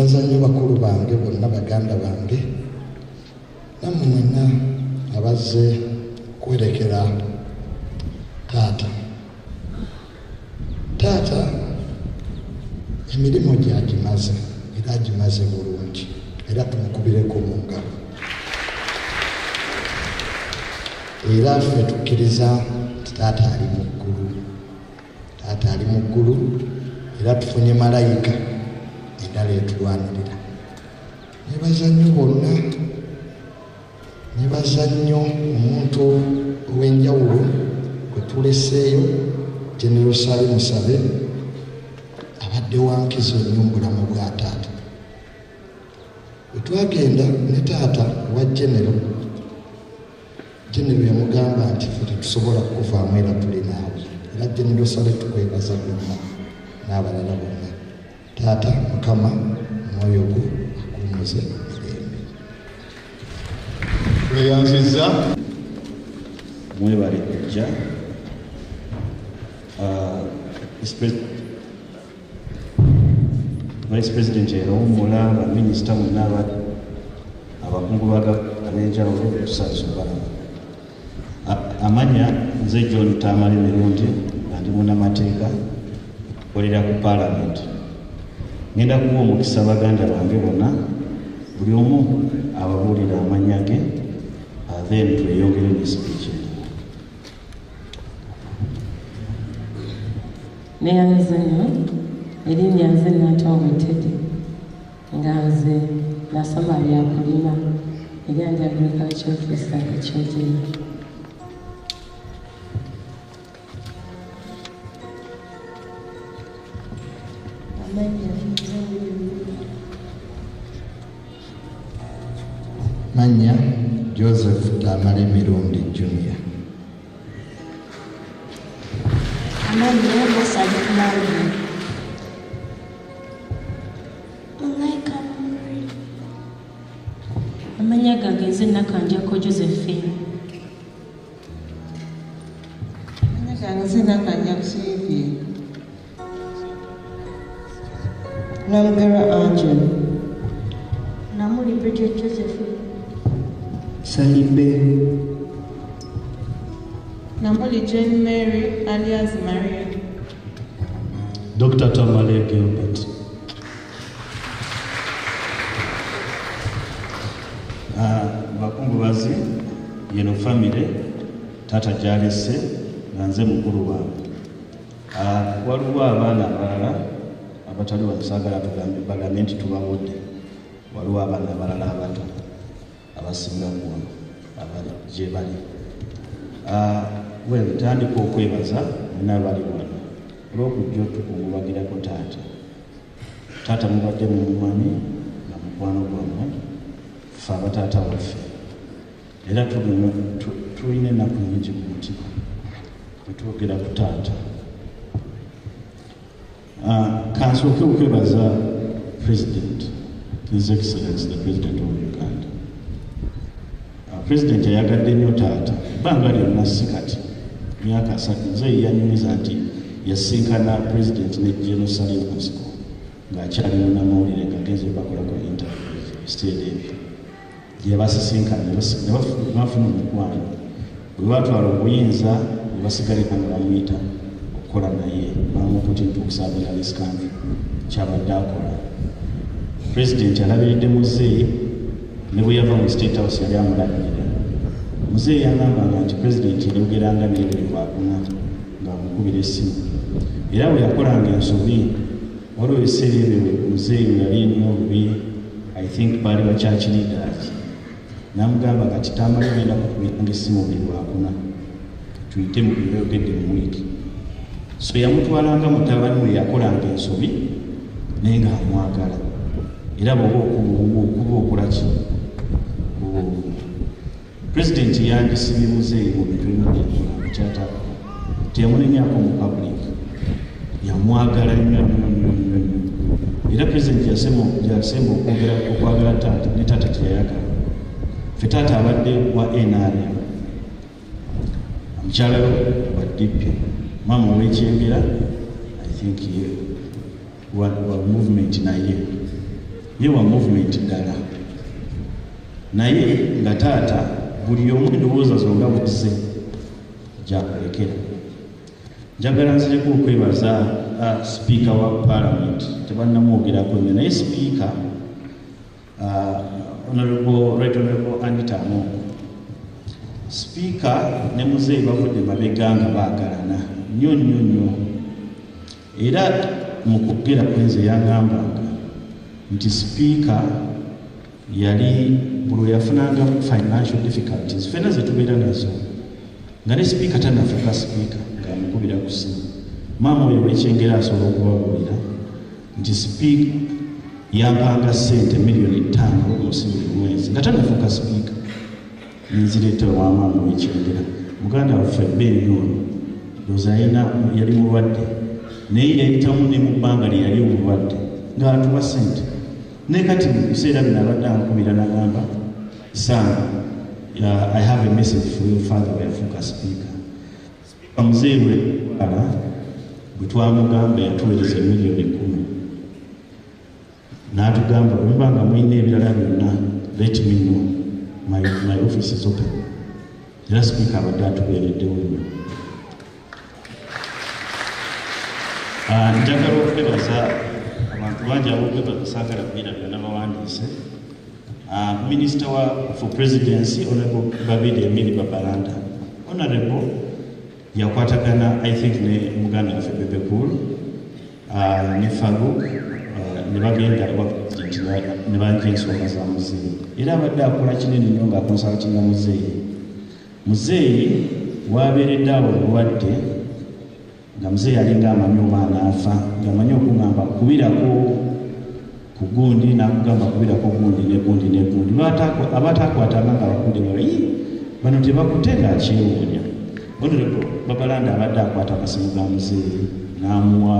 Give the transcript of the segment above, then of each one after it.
bazanyi bakulu bange bonna baganda bange nammwe mwenna abazze kwerekera taata emirimu gyagimaze era agimaze bulungi era tumukubireko mu ngalo era ffe tukkiriza nti taata ali mu ggulu era tufunye malayika endala etulwanirira nebaza nnyo bonna nebaza nnyo omuntu ow'enjawulo gwe tuleseeyo General Sale Musabe abadde wankizo nnyo mu bulamu bwa taata bwe twagenda ne taata wa General yamugamba nti ffe tetusobola kukuvaamu era tuli naawe era General Sale tukwebaza byonna n'abalala bonna taata mukama omwoyo gwo akumuze mirembe weyanziza mwebale kujja Vice President Eromula baminisita mwenna abakungu ab'enjawulo okusaasubala amanya nze John Tamale Mirundi nga ndi munnamateeka okukolera ku Parliament ngenda kuwa omukisa baganda bange bonna buli omu ababuulira amannya ge then tweyongere ne speech neyanze nnyo erinnya nze Natongo Teddy nga nze nasoma byakulima eryandi agriculture officer ekyogera Manya Joseph Tamale Mirundi Jr. Amanya Masadi Kumari. Amanya Gagenze Nakanjako Josephine. Amanya Gagenze Nakanjako Sylvia. Namgara Angel. Namuli Bridget Josephine. Salibe. Namuli Jane Mary alias Maria. Dr. Tamale Gilbert. Bakungubazi yeno family tata jalese nanze mukulu waabwe. Waliwo abaana abalala abatali wasagala tugambe nti tubawodde. Waliwo abaana abalala abato abasinga kuno abali gye bali. Tandika okwebaza n'abali wano olw'okujja otukungubagirako taata mubadde mumumanyi na mukwano gwammwe ffe abataata waffe era tulina ennaku nyingi ku mutima bwe twogera ku taata. Kansooke okwebaza President, His Excellency the President of Uganda. President yayagadde nnyo taata ebbanga lyonna si kati myaka 3 nze yanyumiza nti yasinkana President ne General Sale Musabe ng'akyali munnamawulire ng'agenze bakolako interview state ebyo gye basisinkana ne bafuna omukwano bwe batwala obuyinza ne basigaleka nga bamuyita okukola naye bamukuti ntukusaabira this country kyabadde akola. President alabiridde muzeeyi ne bwe yava mu State House yali amulabirira. Muzeeyi yagambanga nti President yayogeranga naye buli lwakuna ng'amukubira essimu era bwe yakolanga ensobi waliwo ebiseera ebyo muzeeyi yali nnyo olubi I think baali ba church leaders n'amugamba kati Tamale genda kukubiranga essimu buli lwakuna tuyite mu byogedde mu wiiki. So yamutwalanga mutabani we yakolanga ensobi naye ng'amwagala era bw'oba okuba okulaki President yangisibye muzeeyi mu bintu ebimudde kyatako teyamunenyako mu public yamwagala nnyo era President yasemba okwagala taata ne taata teyayagala. Ffe taata abadde wa NRM omukyala wa DP maama ow'ekyengera I think wa movement naye ye wa movement ddala naye nga taata buli omu endowooza zonga buze gyakulekera. Njagala nzireko okwebaza sipiika wa parliament tebannamwogerako nnyo naye sipiika Right Honorable Anita Amoko. Sipiika ne muzeeyi bavudde mabega nga baagalana nnyo era mu kugera kwenze yagambanga nti sipiika yali buli yafunanga financial difficulties ffenna ze tubeera nazo nga ne sipiika tanafuuka sipiika ng'amukubira ku ssimu. Maama oyo bwekyengera asobola okubabuulira nti sipiika yampanga ssente miliyoni 5 omusi buli mwezi nga tanafuuka sipiika. Nzireeta wa maama wekyengera muganda waffe Beni ono ndowooza yali mulwadde naye yayitamu ne mu bbanga lye yali omulwadde ng'atuwa ssente. Ne kati mu biseera bino abadde ankubira n'agamba son, I have a message for your father weyafuuka sipiika. Muzeeyi bwetwala bwe twamugamba yatuweereza miliyoni 10 n'atugamba bwe muba nga mulina ebirala byonna let me know, my office is open. Era sipiika abadde atubeereddewo nnyo. Njagala okwebaza abantu bangi ab'okwebaza saagala kubeera byonna bawandiise. Minister for Presidency Honorable Babide Emili Babalanda. Honorable yakwatagana I think ne muganda waffe Bebe Cool ne Farouk ne bagenda wa president ne banja ensonga za muzeeyi era abadde akola kinene nnyo ng'akonsaltinga muzeeyi wabeeredde awo mulwadde nga muzeeyi alinga amanyi oba anaafa ng'amanyi okugamba kubirako ku gundi n'akugamba kubirako gundi ne gundi abataakwatanga nga bakudde nga bano tebakutte ng'akyewuunya. Honorable Babalanda abadde akwata amasimu ga muzeeyi n'amuwa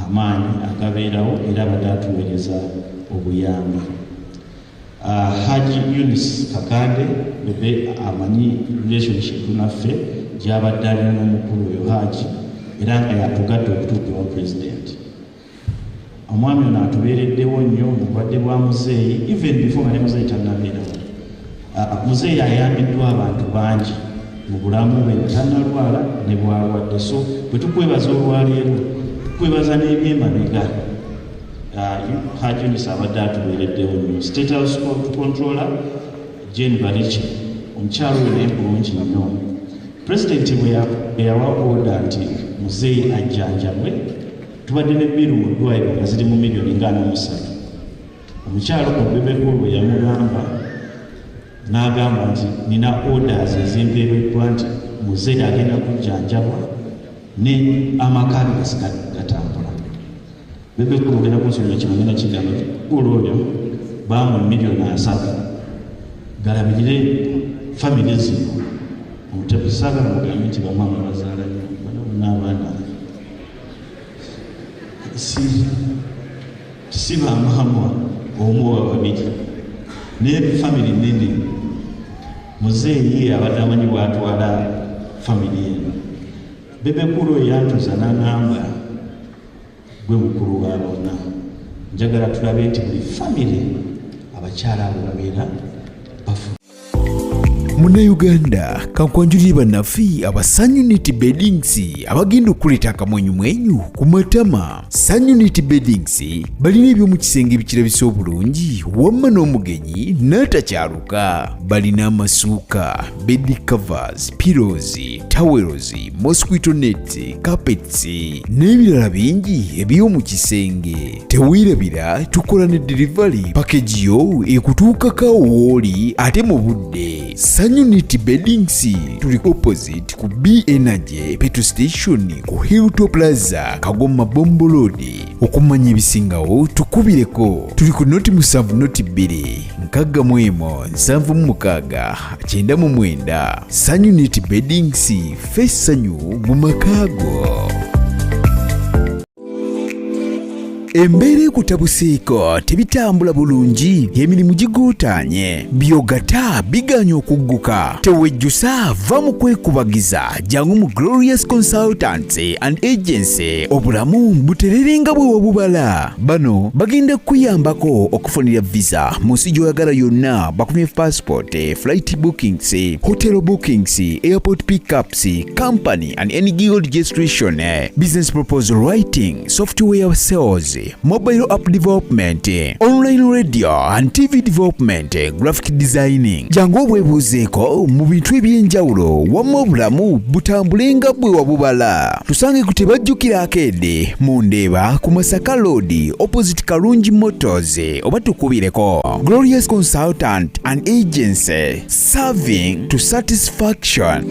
amaanyi agabeerawo era abadde atuweereza obuyambi. Haji Eunice Kakande bebe amanyi relationship naffe gy'abadde alina n'omukulu oyo Haji era nga yatugadde okutuuka ewa pulezidenti. Omwami ono atubeereddewo nnyo mu bulwadde bwa muzeeyi even before nga ne muzeeyi tannabeerawo. Muzeeyi ayambiddwa abantu bangi mu bulamu bwe tannalwala ne bwalwadde. So bwe tukwebaza olwaleero tukwebaza n'ebyemabega. Haji Eunice abadde atubeereddewo nnyo. State House Controller Jane Barichi omukyalo oyo naye bulungi nnyo. Pulezidenti bwe yawa order nti muzeeyi ajjanjabwe tubadde ne bbiru mu ddwaliro nga ziri mu miliyoni nga 43. Omukyalo Bebe Cool bwe yamugamba n'agamba nti nina orders ezimpeereddwa nti muzeeyi agenda kujjanjabwa ne amaka ge gasigadde gatambula. Bebe Cool ogenda kunsonyiwa kino ngenda kigamba Cool oyo bamu miliyoni 7 galabirire famire zino omutebisaagala mugambe nti bamaama bazaala nnyo bano n'abaana si bamaama omu oba babiri naye famire nene. Muzeeyi abadde amanyi bw'atwala famire eno. Bebe Cool oyo yantuuza n'agamba gwe mukulu wa bonna njagala tulabe nti buli famire abakyala abo babeera bafu. Munnayuganda kankwanjulire bannaffe aba Sun Unity Beddings abagenda okuleeta akamwenyumwenyu ku matama. Sun Unity Beddings balina eby'omu kisenge ebikirabisa obulungi wamma n'omugenyi n'atakyaluka. Balina amasuuka, bed covers, pillows, towels, mosquito nets, carpets n'ebirala bingi eby'omu kisenge. Teweerabira tukola ne delivery package yo ekutuukako wooli ate mu budde. Sun Unity Beddings tuli opposite ku B Energy petrol station ku Hilltop Plaza Kagoma Bombo Road. Okumanya ebisingawo tukubireko. Tuli ku noti 7 noti 2 6176 Sun Unity Beddings fessanyu mu makaago. embeera ekutabuseeko tebitambula bulungi, emirimu giguutaanye, byogata biganya okugguka, tewejjusa va mu kwekubagiza jangu mu Glorious Consultancy and Agency, obulamu butererenga bwe wabubala. Bano bagenda kuyambako okufunira visa mu nsi gy'oyagala yonna, bakumye passport, flight bookings, hotel bookings, airport pickups, company and any gig registration, business proposal writing, software sales, mobile app development, online radio and TV development, graphic designing. Jangu obwebuuzeeko mu bintu eby'enjawulo wamma obulamu butambulenga bwe wabubala. Tusange ku tebajjukira Akedde mu Ndeeba ku Masaka Road opposite Kalungi Motors, oba tukubireko Glorious Consultant and Agency, serving to satisfaction.